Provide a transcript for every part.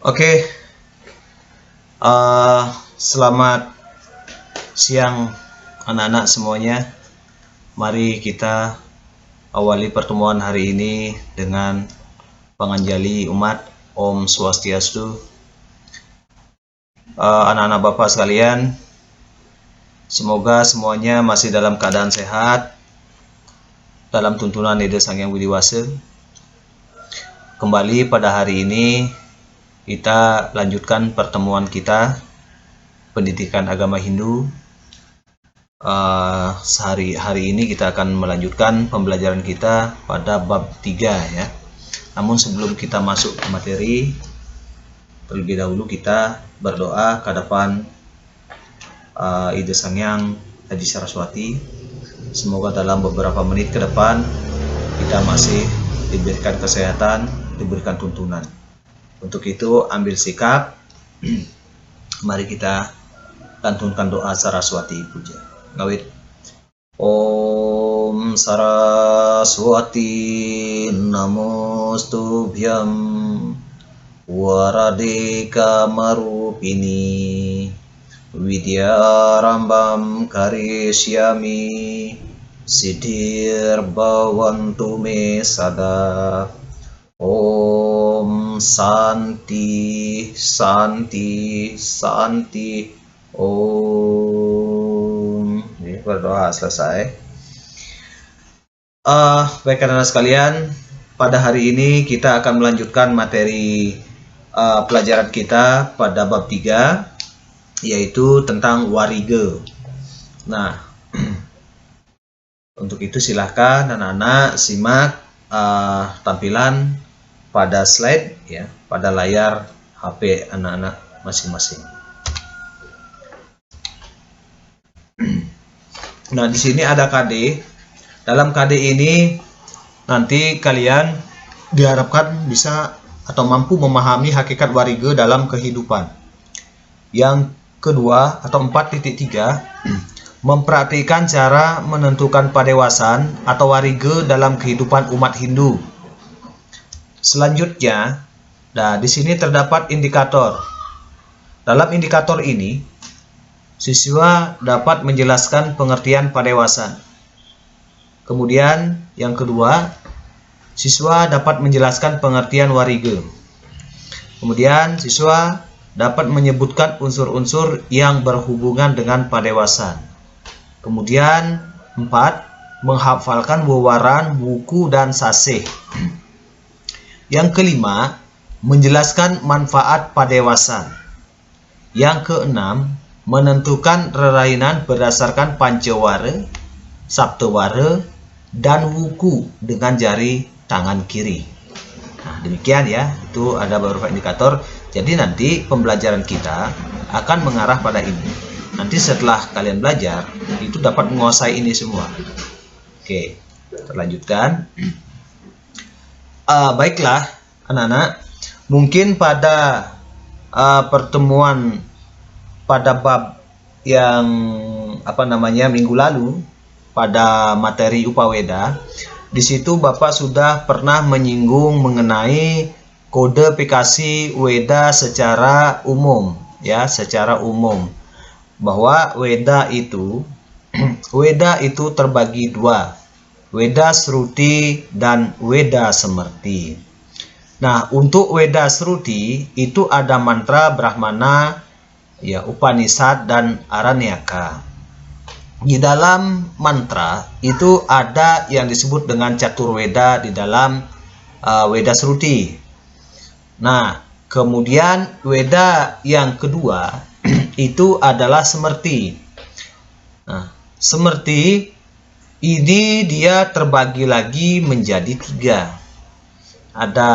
Oke, selamat siang anak-anak semuanya. Mari kita awali pertemuan hari ini dengan panganjali umat Om Swastiastu. Anak-anak Bapak sekalian, semoga semuanya masih dalam keadaan sehat, dalam tuntunan Ida Sang Hyang Widi Wasa. Kembali pada hari ini kita lanjutkan pertemuan kita pendidikan agama Hindu. Hari ini kita akan melanjutkan pembelajaran kita pada bab 3 ya. Namun sebelum kita masuk ke materi, terlebih dahulu kita berdoa ke hadapan Ida Sang Hyang Adi Saraswati. Semoga dalam beberapa menit ke depan kita masih diberikan kesehatan, diberikan tuntunan. Untuk itu ambil sikap. Mari kita lantunkan doa Saraswati Puja. Ngawit. Om Saraswati Namostubhyam Waradeka Marupini Widyarambam Karishyami Siddhir Bhavantu Me Sada. Om Santi Santi Santi Om. Ini berdoa selesai. Baik anak-anak sekalian, pada hari ini kita akan melanjutkan materi pelajaran kita pada bab 3, yaitu tentang wariga. Nah, untuk itu silahkan anak-anak simak tampilan pada slide ya, pada layar HP anak-anak masing-masing. Nah, di sini ada KD. Dalam KD ini nanti kalian diharapkan bisa atau mampu memahami hakikat wariga dalam kehidupan. Yang kedua atau 4.3, mempraktikkan cara menentukan padewasan atau wariga dalam kehidupan umat Hindu. Selanjutnya, di sini terdapat indikator. Dalam indikator ini, siswa dapat menjelaskan pengertian padewasan. Kemudian, yang kedua, siswa dapat menjelaskan pengertian wariga. Kemudian, siswa dapat menyebutkan unsur-unsur yang berhubungan dengan padewasan. Kemudian, 4, menghafalkan wewaran, buku, dan sasih. Yang kelima, menjelaskan manfaat padewasan. Yang keenam, menentukan rerainan berdasarkan pancawara, saptawara, dan wuku dengan jari tangan kiri. Nah, demikian ya, itu ada beberapa indikator. Jadi nanti pembelajaran kita akan mengarah pada ini. Nanti setelah kalian belajar, itu dapat menguasai ini semua. Oke, terlanjutkan. Baiklah anak-anak, mungkin pada pertemuan pada bab yang minggu lalu pada materi Upaweda, di situ Bapak sudah pernah menyinggung mengenai kodifikasi Weda secara umum ya, secara umum bahwa Weda itu terbagi dua, Weda Sruti dan Weda Semerti. Nah, untuk Weda Sruti itu ada mantra Brahmana, ya, Upanishad dan Aranyaka. Di dalam mantra itu ada yang disebut dengan Caturweda di dalam Weda Sruti. Nah, kemudian Weda yang kedua itu adalah Semerti. Nah, Semerti ini dia terbagi lagi menjadi 3. Ada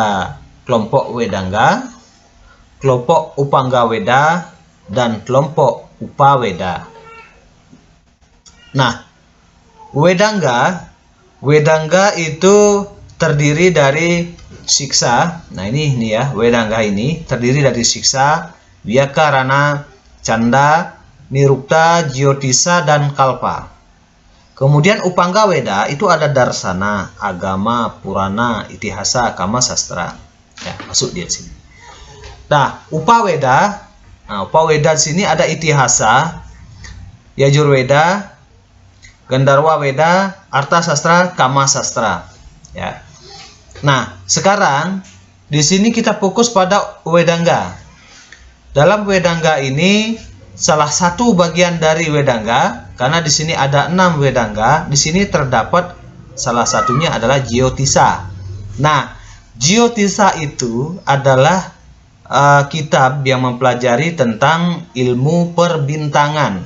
kelompok Wedanga, kelompok Upanggaweda, dan kelompok Upaweda. Nah, Wedanga itu terdiri dari siksa. Nah, ini ya, Wedanga ini terdiri dari siksa, Vyakarana, Canda, Nirukta, Jyotisa, dan Kalpa. Kemudian Upanggaweda itu ada darsana, agama, purana, itihasa, kama, sastra. Ya, masuk di sini. Nah, Upaweda. Nah, Upaweda di sini ada Itihasa, Yajurweda, Gandharwa Weda, Arta Sastra, Kama Sastra. Ya. Nah, sekarang di sini kita fokus pada Wedanga. Dalam Wedanga ini salah satu bagian dari Wedanga, karena di sini ada 6 Wedanga, di sini terdapat salah satunya adalah Jyotisa. Nah, Jyotisa itu adalah kitab yang mempelajari tentang ilmu perbintangan.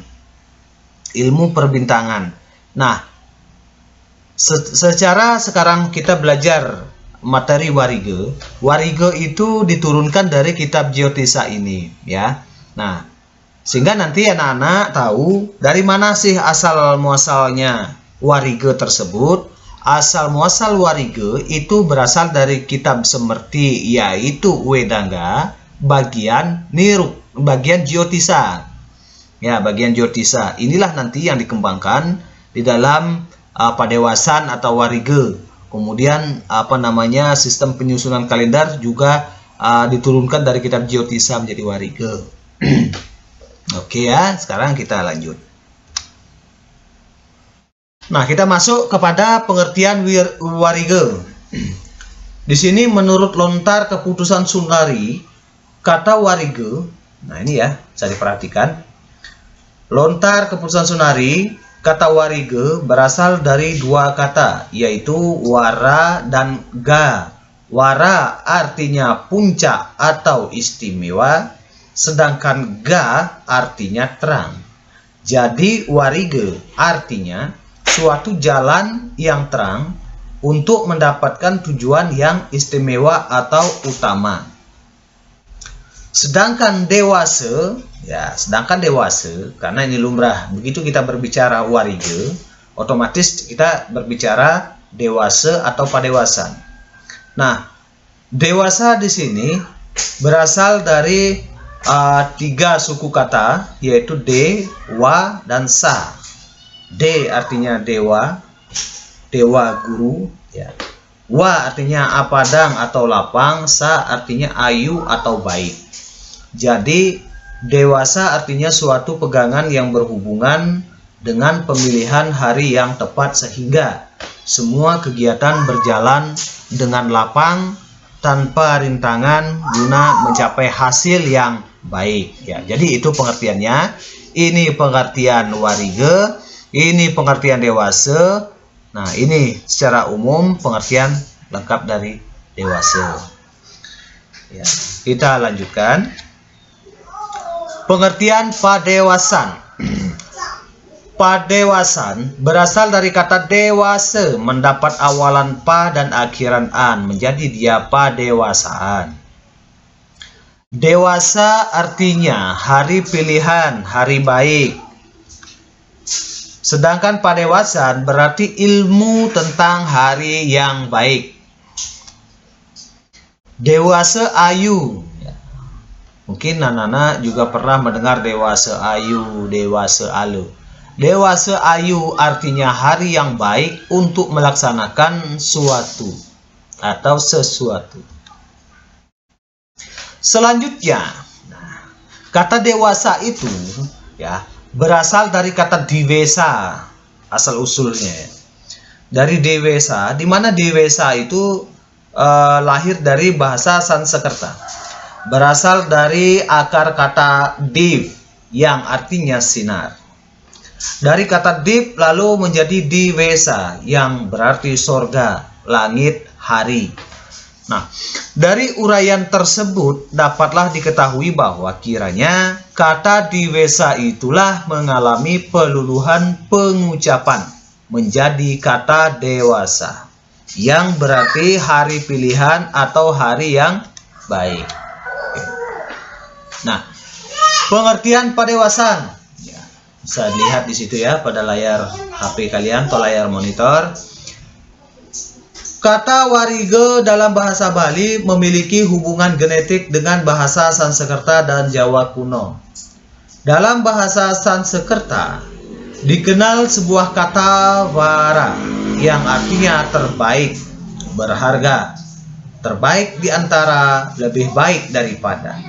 Ilmu perbintangan. Nah, secara sekarang kita belajar materi Warige. Warige itu diturunkan dari kitab Jyotisa ini, ya. Nah, sehingga nanti anak-anak tahu dari mana sih asal muasalnya Warige tersebut. Asal muasal Warige itu berasal dari kitab Semerti, yaitu Wedanga, bagian Niruk, bagian Jyotisa. Ya, bagian Jyotisa. Inilah nanti yang dikembangkan di dalam padewasan atau Warige. Kemudian sistem penyusunan kalender juga diturunkan dari kitab Jyotisa menjadi Warige. Oke ya, sekarang kita lanjut. Nah, kita masuk kepada pengertian Warige. Di sini menurut lontar keputusan Sunari, kata Warige, nah ini ya, bisa diperhatikan. Lontar keputusan Sunari, kata Warige berasal dari 2 kata, yaitu wara dan ga. Wara artinya puncak atau istimewa, sedangkan ga artinya terang. Jadi Warige artinya suatu jalan yang terang untuk mendapatkan tujuan yang istimewa atau utama. Sedangkan dewasa, karena ini lumrah, begitu kita berbicara Warige, otomatis kita berbicara dewasa atau padewasan. Nah, dewasa di sini berasal dari 3 suku kata, yaitu de, wa, dan sa. De artinya dewa, dewa guru, ya. Wa artinya padang atau lapang, sa artinya ayu atau baik. Jadi dewasa artinya suatu pegangan yang berhubungan dengan pemilihan hari yang tepat sehingga semua kegiatan berjalan dengan lapang tanpa rintangan guna mencapai hasil yang baik. Ya, jadi itu pengertiannya. Ini pengertian Warige. Ini pengertian dewasa. Nah, ini secara umum pengertian lengkap dari dewasa. Ya, kita lanjutkan. Pengertian padewasan. Padewasan berasal dari kata dewasa, mendapat awalan pa dan akhiran an, menjadi dia padewasaan. Dewasa artinya hari pilihan, hari baik. Sedangkan padewasan berarti ilmu tentang hari yang baik. Dewasa ayu. Mungkin anak-anak juga pernah mendengar dewasa ayu, dewasa alu. Dewasa ayu artinya hari yang baik untuk melaksanakan suatu atau sesuatu. Selanjutnya, kata dewasa itu ya berasal dari kata divesa, asal usulnya. Dari dewesa, di mana dewesa itu lahir dari bahasa Sanskerta. Berasal dari akar kata div yang artinya sinar. Dari kata div lalu menjadi divesa yang berarti sorga, langit, hari. Nah, dari uraian tersebut dapatlah diketahui bahwa kiranya kata divesa itulah mengalami peluluhan pengucapan menjadi kata dewasa, yang berarti hari pilihan atau hari yang baik. Nah, pengertian padewasan ya, bisa dilihat di situ ya pada layar HP kalian atau layar monitor. Kata Warige dalam bahasa Bali memiliki hubungan genetik dengan bahasa Sanskerta dan Jawa kuno. Dalam bahasa Sanskerta dikenal sebuah kata wara yang artinya terbaik, berharga, terbaik di antara, lebih baik daripada.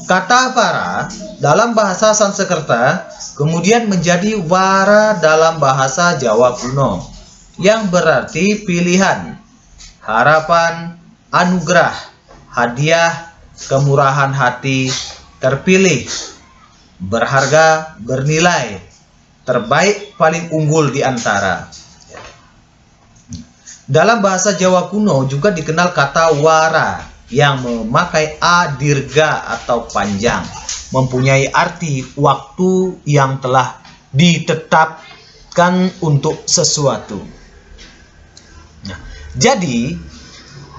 Kata vara dalam bahasa Sanskerta kemudian menjadi wara dalam bahasa Jawa kuno, yang berarti pilihan, harapan, anugerah, hadiah, kemurahan hati, terpilih, berharga, bernilai, terbaik, paling unggul di antara. Dalam bahasa Jawa kuno juga dikenal kata wara yang memakai a dirga atau panjang, mempunyai arti waktu yang telah ditetapkan untuk sesuatu. Nah, jadi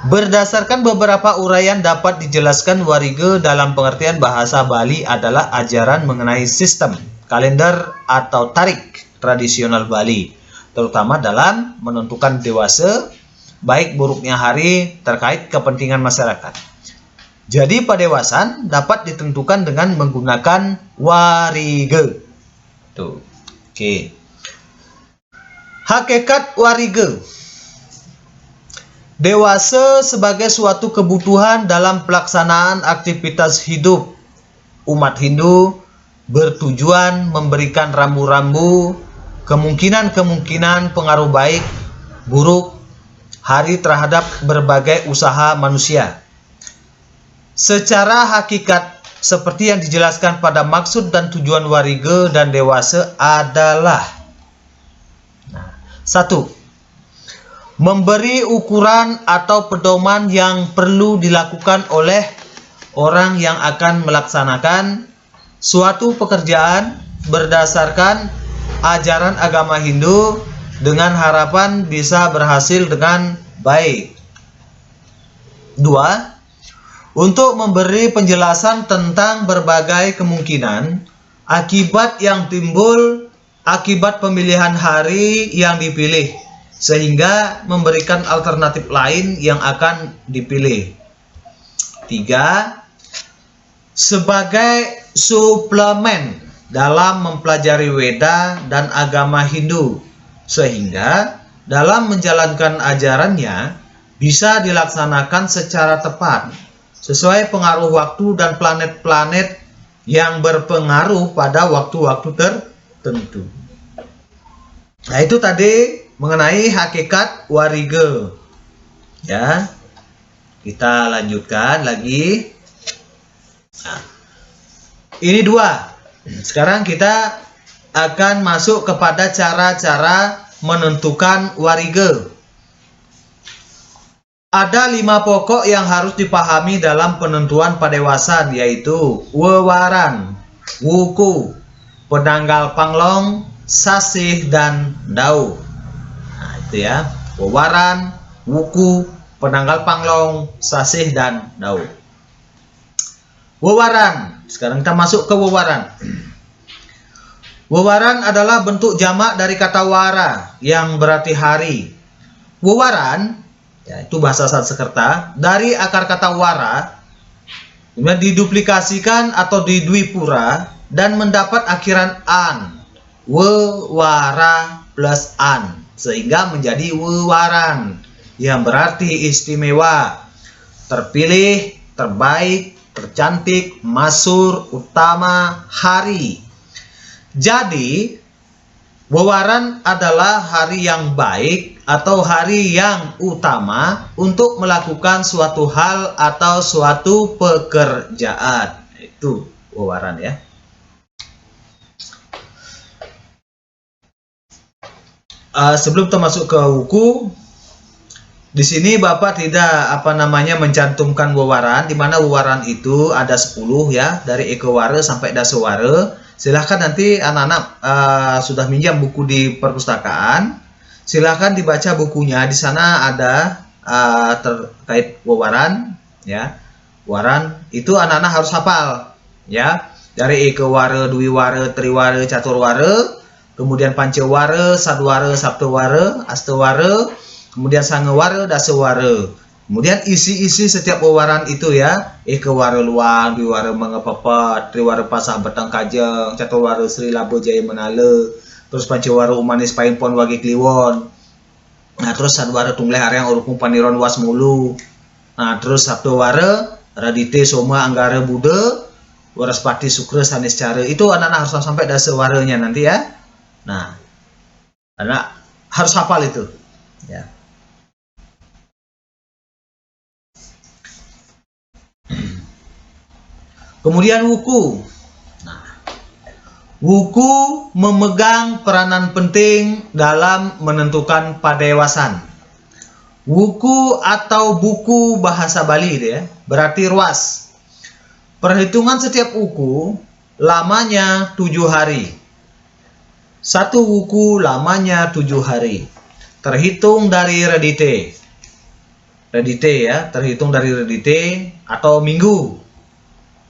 berdasarkan beberapa uraian dapat dijelaskan warige dalam pengertian bahasa Bali adalah ajaran mengenai sistem, kalender atau tarik tradisional Bali, terutama dalam menentukan dewasa, baik buruknya hari terkait kepentingan masyarakat. Jadi padewasan dapat ditentukan dengan menggunakan warige. Tuh. Oke. Hakikat warige. Dewasa sebagai suatu kebutuhan dalam pelaksanaan aktivitas hidup umat Hindu bertujuan memberikan rambu-rambu kemungkinan-kemungkinan pengaruh baik, buruk, hari terhadap berbagai usaha manusia. Secara hakikat, seperti yang dijelaskan pada maksud dan tujuan warige dan dewasa adalah 1. Memberi ukuran atau pedoman yang perlu dilakukan oleh orang yang akan melaksanakan suatu pekerjaan berdasarkan ajaran agama Hindu dengan harapan bisa berhasil dengan baik. 2. Untuk memberi penjelasan tentang berbagai kemungkinan akibat yang timbul akibat pemilihan hari yang dipilih, sehingga memberikan alternatif lain yang akan dipilih. 3. Sebagai suplemen dalam mempelajari Weda dan agama Hindu, sehingga dalam menjalankan ajarannya bisa dilaksanakan secara tepat sesuai pengaruh waktu dan planet-planet yang berpengaruh pada waktu-waktu tertentu. Nah, itu tadi mengenai hakikat warige. Ya. Kita lanjutkan lagi. Nah, ini 2. Sekarang kita akan masuk kepada cara-cara menentukan warige. Ada 5 pokok yang harus dipahami dalam penentuan padewasan, yaitu wewaran, wuku, penanggal panglong, sasih, dan dau. Nah, itu ya, wewaran, wuku, penanggal panglong, sasih, dan dau. Wewaran. Sekarang kita masuk ke wewaran. Wewaran adalah bentuk jamak dari kata wara yang berarti hari. Wewaran, ya, itu bahasa Sanskerta, dari akar kata wara, kemudian diduplikasikan atau didwipura dan mendapat akhiran an. Wewara plus an, sehingga menjadi wewaran yang berarti istimewa, terpilih, terbaik, tercantik, masyhur, utama, hari. Jadi wewaran adalah hari yang baik atau hari yang utama untuk melakukan suatu hal atau suatu pekerjaan. Itu wewaran ya. Sebelum kita masuk ke wuku, di sini Bapak tidak mencantumkan wewaran, di mana wewaran itu ada 10 ya, dari ekawara sampai dasawara. Silahkan nanti anak-anak sudah minjam buku di perpustakaan, silahkan dibaca bukunya. Di sana ada terkait wewaran ya. Wewaran itu anak-anak harus hafal ya, dari ekawara, dwiwara, triwara, caturwara, kemudian pancawara, sadwara, saptawara, astawara, kemudian sangewara, dasawara. Kemudian isi-isi setiap wewaran itu ya, ekawara luang, dwiwara mengepapat, triwara pasah betang kajeng, caturwara Sri Labo Jaya Menala, terus pancawara umanis paimpon wagi kliwon. Nah, terus sadwara tungleh aryang urupung paniron was mulu. Nah, terus saptawara radite soma anggara buddha, Waraspati Sukra Saniscara. Itu anak-anak harus sampai dasawaranya nanti ya. Nah, anak harus hafal itu ya. Kemudian wuku. Nah, wuku memegang peranan penting dalam menentukan padewasan. Wuku atau buku bahasa Bali ya, berarti ruas. Perhitungan setiap wuku lamanya 7 hari. Satu wuku lamanya 7 hari. Terhitung dari redite. Redite ya, terhitung dari redite atau minggu.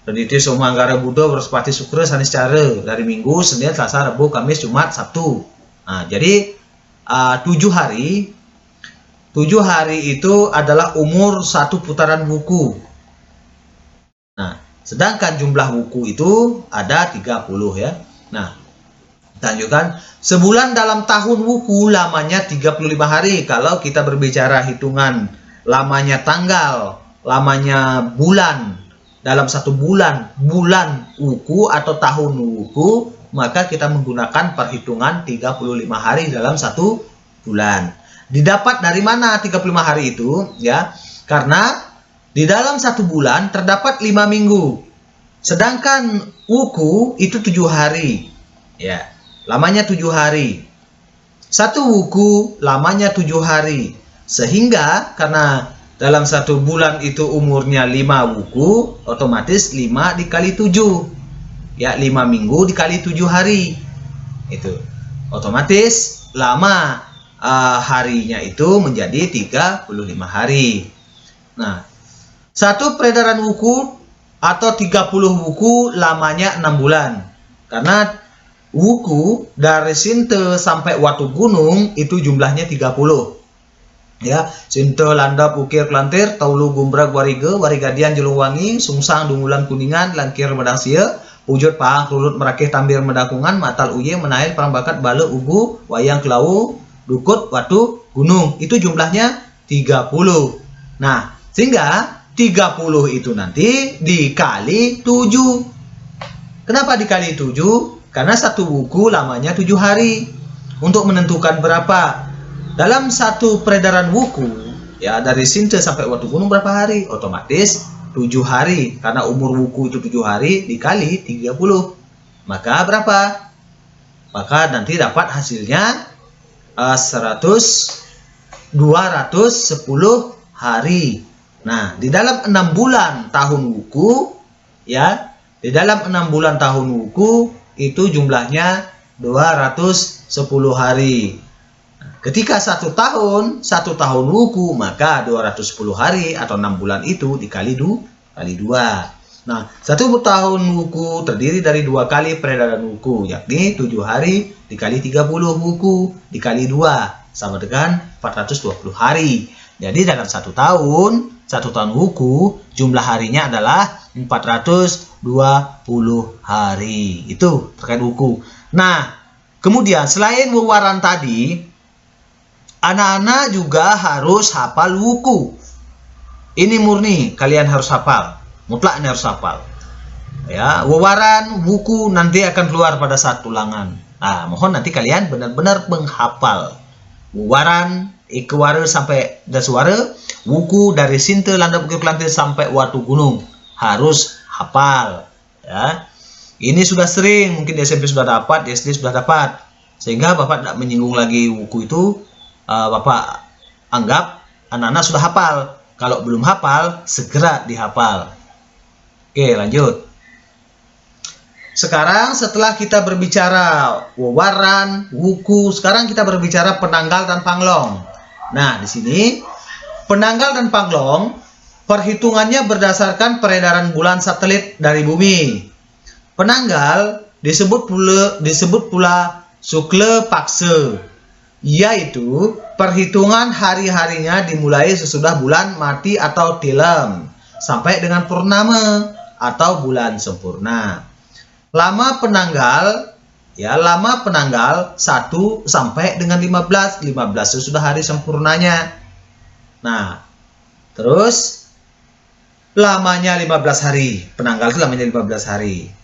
Redite Somanggara Buddha Waraspati Sukra Saniscara, dari Minggu, Senin, Selasa, Rabu, Kamis, Jumat, Sabtu. Nah, jadi 7 hari. 7 hari itu adalah umur satu putaran wuku. Nah, sedangkan jumlah wuku itu ada 30 ya. Nah, lanjutkan. Sebulan dalam tahun wuku lamanya 35 hari. Kalau kita berbicara hitungan lamanya tanggal, lamanya bulan, dalam satu bulan wuku atau tahun wuku, maka kita menggunakan perhitungan 35 hari dalam satu bulan. Didapat dari mana 35 hari itu? Ya, karena di dalam satu bulan terdapat 5 minggu. Sedangkan wuku itu 7 hari. Ya, lamanya 7 hari. Satu wuku lamanya 7 hari. Sehingga karena dalam satu bulan itu umurnya 5 wuku, otomatis 5 dikali 7. Ya, 5 minggu dikali 7 hari. Itu. Otomatis lama harinya itu menjadi 35 hari. Nah, satu peredaran wuku atau 30 wuku lamanya 6 bulan. Karena wuku dari Sinte sampai Watu Gunung itu jumlahnya 30. Ya, Sinte Landap Ukir Kelantir Taulu Gumbrag Wariga Warigadian Jelungwangi Sungsang Dungulan Kuningan Langkir Medang Sia Wujud Pahang Kelulut Merakih Tambir Medakungan Matal Uye Menail Perang Bakat Bale Ugu Wayang Kelau Dukut Watu Gunung. Itu jumlahnya 30. Nah, sehingga 30 itu nanti dikali 7. Kenapa dikali 7? Karena satu wuku lamanya 7 hari. Untuk menentukan berapa dalam satu peredaran wuku, ya dari Sinte sampai Watu Gunung berapa hari? Otomatis 7 hari. Karena umur wuku itu 7 hari dikali 30. Maka berapa? Maka nanti dapat hasilnya 210 hari. Nah, di dalam 6 bulan tahun wuku, ya, di dalam 6 bulan tahun wuku itu jumlahnya 210 hari. Ketika satu tahun wuku, maka 210 hari atau 6 bulan itu dikali 2. Nah, satu tahun wuku terdiri dari 2 kali peredaran wuku, yakni 7 hari dikali 30 wuku dikali 2 sama dengan 420 hari. Jadi dalam satu tahun wuku jumlah harinya adalah 420 hari. Itu terkait wuku. Nah, kemudian selain wewaran tadi, anak-anak juga harus hafal wuku. Ini murni kalian harus hafal. Mutlak ini harus hafal. Ya, wewaran wuku nanti akan keluar pada saat ulangan. Nah, mohon nanti kalian benar-benar menghafal. Wewaran Ikewara sampai Daswara, wuku dari Sinte Landap Bukit Kelantir sampai Watu Gunung harus hafal. Ya, ini sudah sering, mungkin di SMP sudah dapat, di SD sudah dapat, sehingga Bapak tidak menyinggung lagi wuku itu. Bapak anggap anak-anak sudah hafal. Kalau belum hafal, segera dihafal. Oke, lanjut. Sekarang setelah kita berbicara wewaran, wuku, sekarang kita berbicara penanggal dan panglong. Nah, di sini penanggal dan panglong perhitungannya berdasarkan peredaran bulan satelit dari bumi. Penanggal disebut pula Sukla Paksa, yaitu perhitungan hari-harinya dimulai sesudah bulan mati atau tilem sampai dengan purnama atau bulan sempurna. Lama penanggal 1 sampai dengan 15 sesudah hari sempurnanya. Nah, terus lamanya 15 hari. Penanggal itu lamanya 15 hari.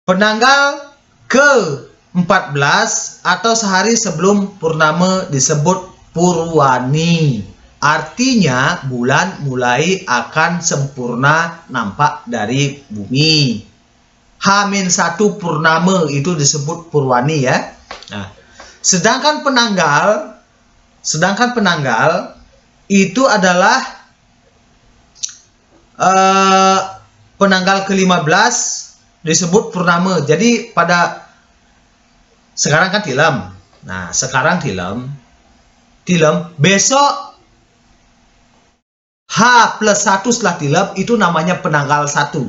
Penanggal ke-14 atau sehari sebelum purnama disebut Purwani. Artinya bulan mulai akan sempurna nampak dari bumi. H-1 purnama itu disebut Purwani ya. Nah, sedangkan penanggal itu adalah penanggal ke-15 disebut purnama. Jadi pada sekarang kan tilem. Nah, sekarang tilem besok H+1 setelah tilem itu namanya penanggal 1.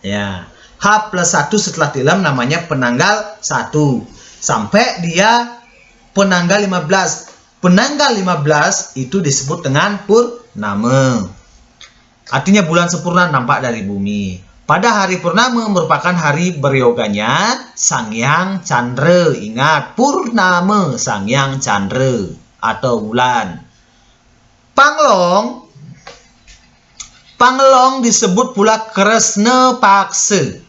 Ya, H+1 setelah tilem namanya penanggal 1. Sampai dia penanggal 15. Penanggal 15 itu disebut dengan purnama. Artinya bulan sempurna nampak dari bumi. Pada hari purnama merupakan hari beryoganya Sang Hyang Chandra. Ingat, purnama Sang Hyang Chandra atau bulan. Panglong disebut pula Kresna Paksa,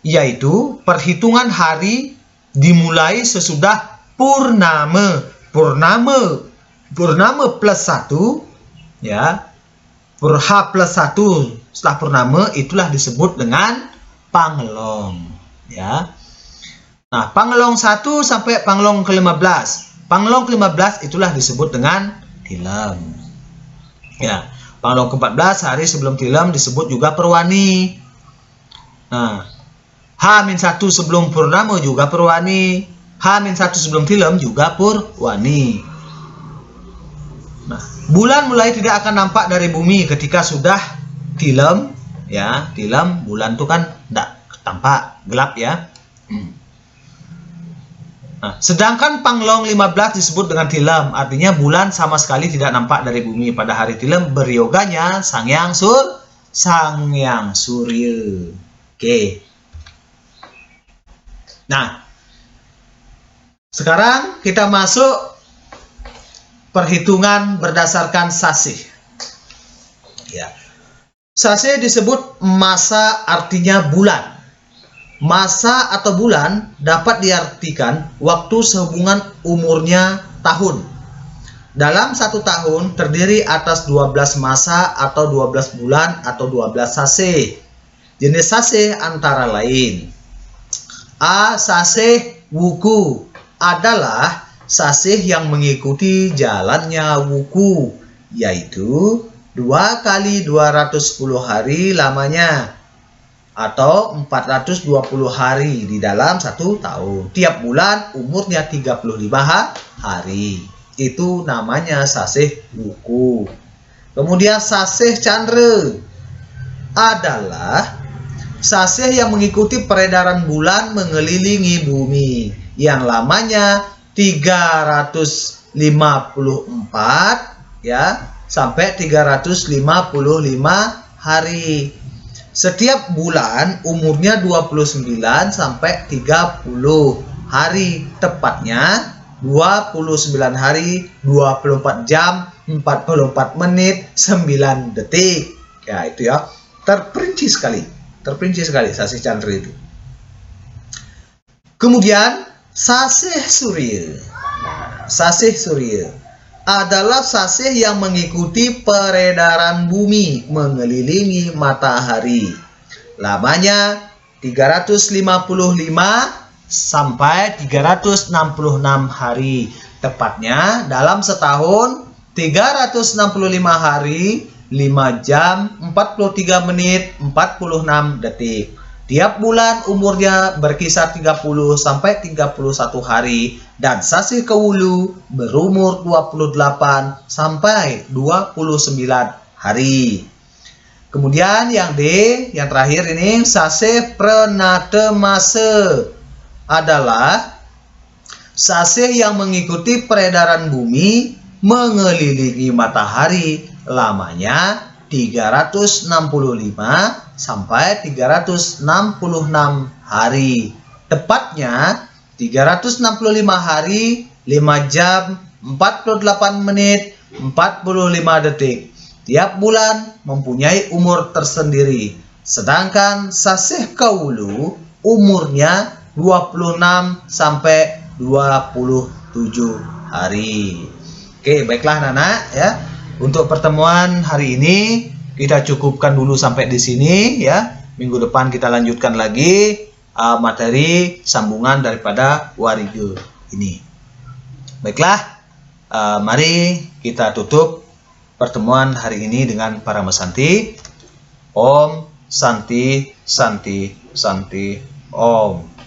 yaitu perhitungan hari dimulai sesudah purnama. Purnama plus 1 ya. H+1 setelah purnama itulah disebut dengan Panglong ya. Nah, Panglong 1 sampai Panglong ke-15. Panglong ke-15 itulah disebut dengan tilem. Ya, Panglong ke-14 hari sebelum tilem disebut juga Purwani. Nah, H-1 sebelum purnama juga Purwani. H-1 sebelum tilem juga Purwani. Nah, bulan mulai tidak akan nampak dari bumi ketika sudah tilem ya. Tilem bulan itu kan tidak tampak, gelap ya. Nah, sedangkan Panglong 15 disebut dengan tilem, artinya bulan sama sekali tidak nampak dari bumi. Pada hari tilem beryoganya Sang Hyang Surya. Oke. Nah, sekarang kita masuk perhitungan berdasarkan sasih. Ya. Sasih disebut masa, artinya bulan. Masa atau bulan dapat diartikan waktu sehubungan umurnya tahun. Dalam satu tahun terdiri atas 12 masa atau 12 bulan atau 12 sasih. Jenis sasih antara lain: A. Sasih wuku adalah sasih yang mengikuti jalannya wuku, yaitu 2 kali 210 hari lamanya atau 420 hari di dalam satu tahun. Tiap bulan umurnya 35 hari. Itu namanya sasih wuku. Kemudian sasih candra adalah sasih yang mengikuti peredaran bulan mengelilingi bumi, yang lamanya 354 ya sampai 355 hari. Setiap bulan umurnya 29 sampai 30 hari, tepatnya 29 hari, 24 jam, 44 menit, 9 detik. Ya, itu ya. Terperinci sekali sasih candra itu. Kemudian sasih surya. Sasih surya adalah sasih yang mengikuti peredaran bumi mengelilingi matahari. Lamanya 355 sampai 366 hari. Tepatnya dalam setahun 365 hari, 5 jam, 43 menit, 46 detik. Tiap bulan umurnya berkisar 30 sampai 31 hari dan sasih kewulu berumur 28 sampai 29 hari. Kemudian yang D, yang terakhir ini sasih pranata masa adalah sasih yang mengikuti peredaran bumi mengelilingi matahari, lamanya 365 sampai 366 hari. Tepatnya 365 hari, 5 jam, 48 menit, 45 detik. tiap bulan mempunyai umur tersendiri. Sedangkan sasih kaulu umurnya 26 sampai 27 hari. Oke, baiklah anak-anak ya. Untuk pertemuan hari ini kita cukupkan dulu sampai di sini ya. Minggu depan kita lanjutkan lagi materi sambungan daripada warige ini. Baiklah, mari kita tutup pertemuan hari ini dengan Paramasanti. Om Santi Santi Santi Om.